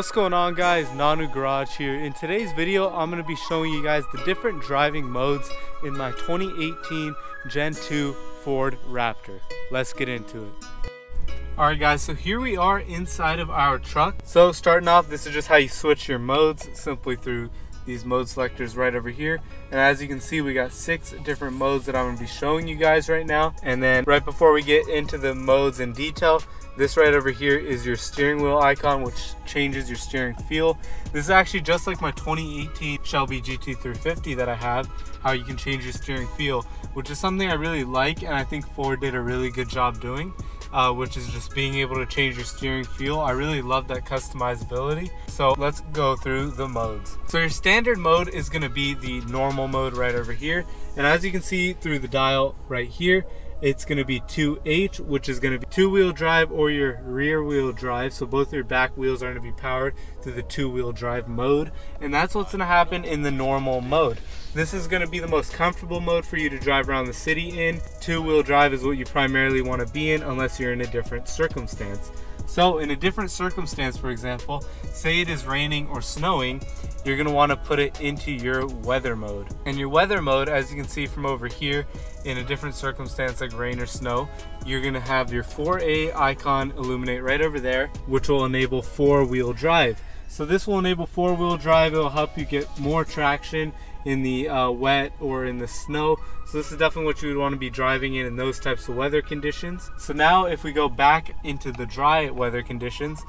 What's going on, guys? Nanu Garage here. In today's video I'm going to be showing you guys the different driving modes in my 2018 Gen 2 Ford Raptor. Let's get into it. Alright guys, so here we are inside of our truck. So starting off, this is just how you switch your modes, simply through these mode selectors right over here. And as you can see, we got 6 different modes that I'm going to be showing you guys right now. And then right before we get into the modes in detail, this right over here is your steering wheel icon, which changes your steering feel. This is actually just like my 2018 Shelby Gt350 that I have, how you can change your steering feel, which is something I really like, and I think Ford did a really good job doing, which is just being able to change your steering feel. I really love that customizability. So let's go through the modes. So your standard mode is going to be the normal mode right over here, and as you can see through the dial right here, it's going to be 2H, which is going to be two-wheel drive or your rear-wheel drive. So both your back wheels are going to be powered through the two-wheel drive mode. And that's what's going to happen in the normal mode. This is going to be the most comfortable mode for you to drive around the city in. Two-wheel drive is what you primarily want to be in unless you're in a different circumstance. So in a different circumstance, for example, say it is raining or snowing, you're going to want to put it into your weather mode. And your weather mode, as you can see from over here, in a different circumstance like rain or snow, you're going to have your 4A icon illuminate right over there, which will enable 4-wheel drive. So this will enable 4-wheel drive. It will help you get more traction in the wet or in the snow. So this is definitely what you would want to be driving in those types of weather conditions. So now if we go back into the dry weather conditions,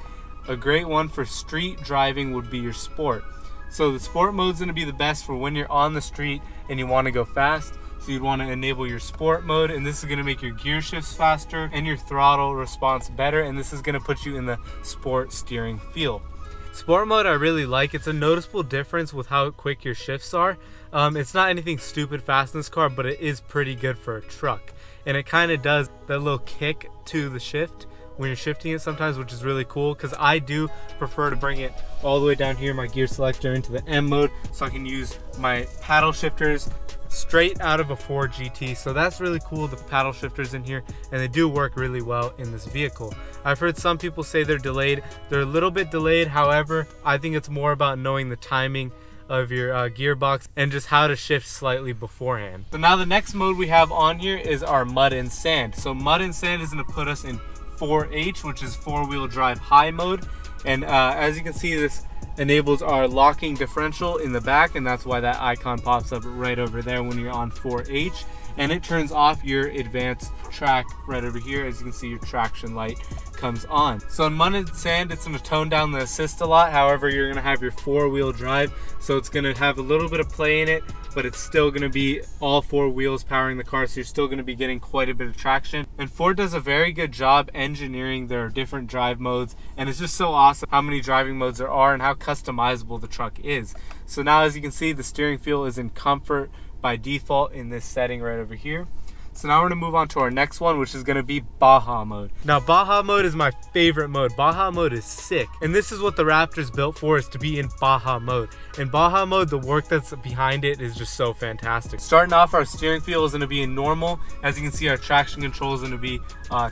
a great one for street driving would be your sport. So the sport mode is going to be the best for when you're on the street and you want to go fast. So you'd want to enable your sport mode, and this is going to make your gear shifts faster and your throttle response better, and this is going to put you in the sport steering feel. Sport mode I really like. It's a noticeable difference with how quick your shifts are. It's not anything stupid fast in this car, but it is pretty good for a truck, and it kind of does that little kick to the shift when you're shifting it sometimes, which is really cool, because I do prefer to bring it all the way down here, my gear selector, into the M mode, so I can use my paddle shifters straight out of a Ford GT. So that's really cool, the paddle shifters in here, and they do work really well in this vehicle. I've heard some people say they're delayed. They're a little bit delayed, however, I think it's more about knowing the timing of your gearbox and just how to shift slightly beforehand. So now the next mode we have on here is our mud and sand. So mud and sand is going to put us in 4H, which is 4-wheel drive high mode, and as you can see, this enables our locking differential in the back, and that's why that icon pops up right over there when you're on 4H, and it turns off your advanced track right over here. As you can see, your traction light comes on. So in mud and sand, it's going to tone down the assist a lot. However, you're going to have your 4-wheel drive, so it's going to have a little bit of play in it, but it's still going to be all 4 wheels powering the car, so you're still going to be getting quite a bit of traction. And Ford does a very good job engineering their different drive modes, and it's just so awesome how many driving modes there are and how customizable the truck is. So now, as you can see, the steering feel is in comfort by default in this setting right over here. So now we're going to move on to our next one, which is going to be Baja mode. Now Baja mode is my favorite mode. Baja mode is sick, and this is what the Raptor's built for, is to be in Baja mode. In Baja mode, the work that's behind it is just so fantastic. Starting off, our steering feel is going to be in normal. As you can see, our traction control is going to be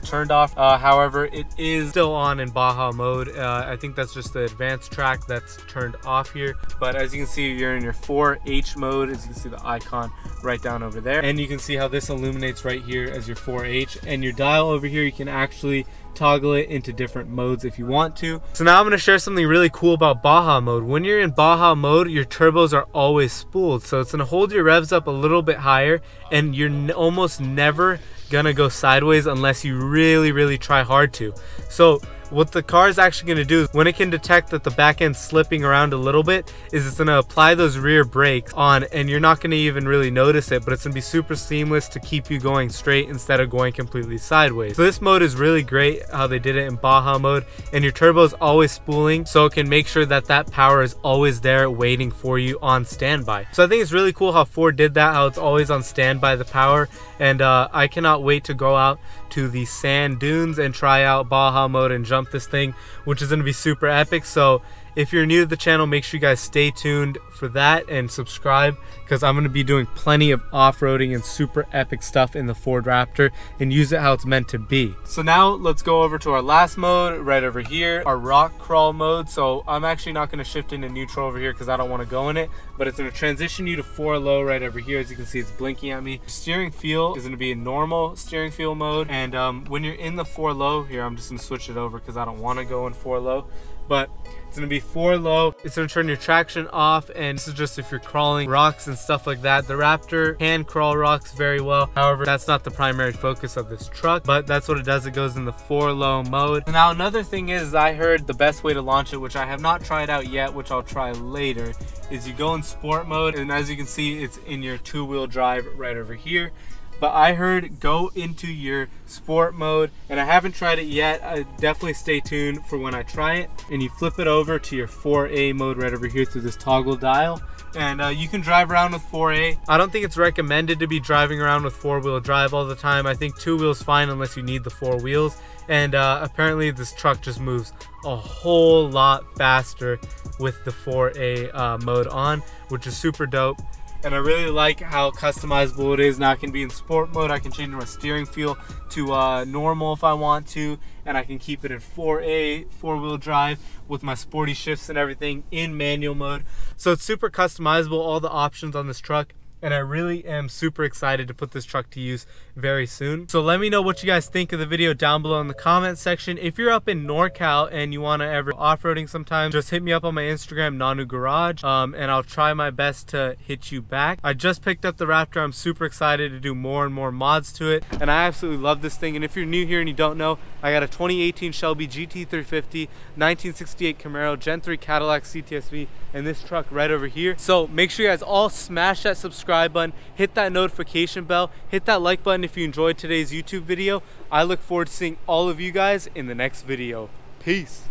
turned off. However, it is still on in Baja mode. I think that's just the advanced track that's turned off here. But as you can see, you're in your 4H mode. As you can see, the icon right down over there, and you can see how this illuminates right here as your 4H, and your dial over here, you can actually toggle it into different modes if you want to. So now I'm going to share something really cool about Baja mode. When you're in Baja mode, your turbos are always spooled, so it's going to hold your revs up a little bit higher, and you're almost never gonna go sideways unless you really try hard to. So what the car is actually going to do is, when it can detect that the back end's slipping around a little bit, is it's going to apply those rear brakes on, and you're not going to even really notice it, but it's going to be super seamless to keep you going straight instead of going completely sideways. So this mode is really great how they did it in Baja mode, and your turbo is always spooling, so it can make sure that that power is always there waiting for you on standby. So I think it's really cool how Ford did that, how it's always on standby, the power, and I cannot wait to go out to the sand dunes and try out Baja mode and jump this thing, which is going to be super epic. So If you're new to the channel, make sure you guys stay tuned for that and subscribe, because I'm going to be doing plenty of off-roading and super epic stuff in the Ford Raptor and use it how it's meant to be. So now let's go over to our last mode right over here, our rock crawl mode. So I'm actually not going to shift into neutral over here because I don't want to go in it, but it's going to transition you to 4 low right over here. As you can see, it's blinking at me. Steering feel is going to be in normal steering feel mode, and when you're in the 4 low here, I'm just going to switch it over because I don't want to go in 4 low, but it's going to be 4 low. It's going to turn your traction off, and this is just if you're crawling rocks and stuff like that. The Raptor can crawl rocks very well. However, that's not the primary focus of this truck, but that's what it does. It goes in the 4 low mode. Now, another thing is, I heard the best way to launch it, which I have not tried out yet, which I'll try later, is you go in sport mode, and as you can see, it's in your 2-wheel drive right over here. But I heard go into your sport mode, and I haven't tried it yet. Definitely stay tuned for when I try it. And you flip it over to your 4A mode right over here through this toggle dial, and you can drive around with 4A. I don't think it's recommended to be driving around with 4-wheel drive all the time. I think 2 wheels fine unless you need the 4 wheels. And apparently this truck just moves a whole lot faster with the 4A mode on, which is super dope. And I really like how customizable it is. Now I can be in sport mode. I can change my steering feel to normal if I want to, and I can keep it in 4A, 4-wheel drive, with my sporty shifts and everything in manual mode. So it's super customizable, all the options on this truck. And I really am super excited to put this truck to use very soon. So let me know what you guys think of the video down below in the comment section. If you're up in NorCal and you want to ever off-roading sometime, just hit me up on my Instagram, Nanu Garage, and I'll try my best to hit you back. I just picked up the Raptor. I'm super excited to do more and more mods to it, and I absolutely love this thing. And if you're new here and you don't know, I got a 2018 Shelby Gt350, 1968 Camaro, Gen 3 Cadillac CTS-V, and this truck right over here. So make sure you guys all smash that subscribe button, hit that notification bell, hit that like button if you enjoyed today's YouTube video. I look forward to seeing all of you guys in the next video. Peace.